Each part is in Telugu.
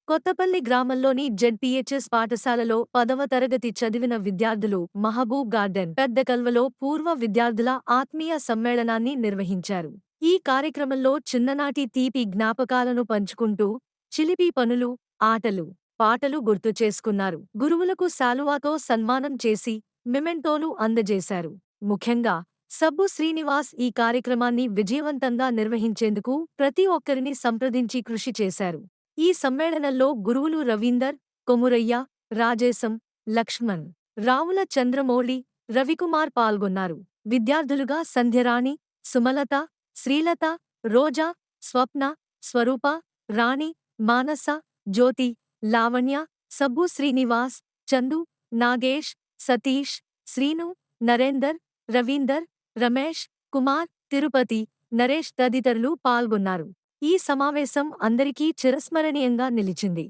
కొత్తపల్లి గ్రామంలోని జెడ్పీహెచ్ఎస్ పాఠశాలలో 10వ తరగతి చదివిన విద్యార్థులు మహబూబ్ గార్డెన్ పెద్దకల్వలో పూర్వ విద్యార్థుల ఆత్మీయ సమ్మేళనాన్ని నిర్వహించారు. ఈ కార్యక్రమంలో చిన్ననాటి తీపి జ్ఞాపకాలను పంచుకుంటూ చిలిపి పనులు, ఆటలు, పాటలు గుర్తు చేసుకున్నారు. గురువులకు శాలువాతో సన్మానం చేసి మెమెంటోలు అందజేశారు. ముఖ్యంగా సబ్బు శ్రీనివాస్ ఈ కార్యక్రమాన్ని విజయవంతంగా నిర్వహించేందుకు ప్రతి ఒక్కరిని సంప్రదించి కృషి చేశారు. ఈ సమ్మేళనంలో గురువులు రవీందర్, కొమురయ్య, రాజేశం, లక్ష్మణ్, రావుల చంద్రమౌళి, రవికుమార్ పాల్గొన్నారు. విద్యార్థులుగా సంధ్యరాణి, సుమలత, శ్రీలత, రోజా, స్వప్న, స్వరూప, రాణి, మానస, జ్యోతి, లావణ్య, సబ్బు శ్రీనివాస్, చందు, నాగేష్, సతీష్, శ్రీను, నరేందర్, రవీందర్, రమేష్, కుమార్, తిరుపతి, నరేష్ తదితరులు పాల్గొన్నారు. ఈ సమావేశం అందరికీ చిరస్మరణీయంగా నిలిచింది.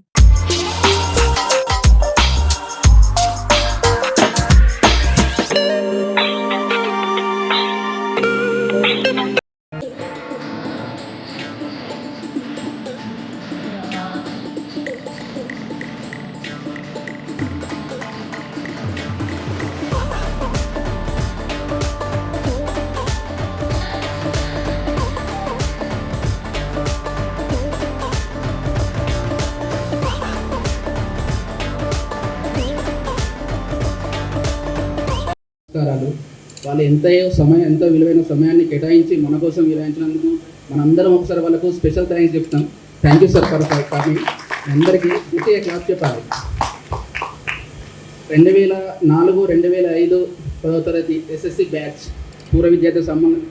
వాళ్ళు ఎంతో విలువైన సమయాన్ని కేటాయించి మన కోసం విలువించినందుకు మనందరం ఒకసారి వాళ్ళకు స్పెషల్ థ్యాంక్స్ చెప్తాం. Thank you sir for coming. అందరికీ గట్టిగా క్లాస్ చెప్పాలి. 2004-2005 10వ తరగతి ఎస్ఎస్సి బ్యాచ్ పూర్వ విద్యార్థి సంబంధం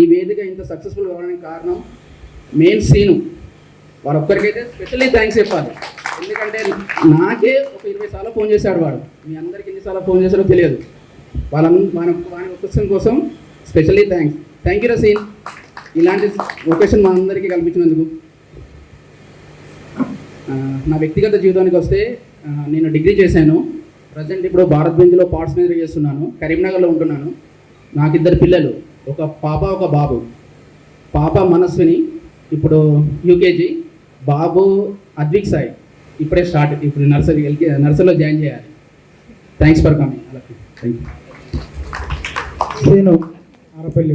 ఈ వేదిక ఇంత సక్సెస్ఫుల్ కావడానికి కారణం మెయిన్ సీను. వాడు ఒక్కరికైతే స్పెషల్లీ థ్యాంక్స్ చెప్పాలి. ఎందుకంటే నాకే ఒక 20 సార్లు ఫోన్ చేశాడు వాడు. మీ అందరికీ ఎన్నిసార్లు ఫోన్ చేశాడో తెలియదు. వాని ఒకేషన్ కోసం స్పెషల్లీ థ్యాంక్ యూ రసీన్. ఇలాంటి ఒకేషన్ మా అందరికీ కల్పించినందుకు. నా వ్యక్తిగత జీవితానికి వస్తే నేను డిగ్రీ చేశాను. ప్రజెంట్ ఇప్పుడు భారత్ బెంజ్లో పార్ట్స్ మేనేజర్ చేస్తున్నాను. కరీంనగర్లో ఉంటున్నాను. నాకు 2 పిల్లలు, ఒక పాప ఒక బాబు. పాప మనస్విని ఇప్పుడు యూకేజీ, బాబు అద్విక్ సాయి ఇప్పుడే స్టార్ట్, ఇప్పుడు నర్సరీలో జాయిన్ చేయాలి. Thanks for coming. Thank you. Srinu Arapalli.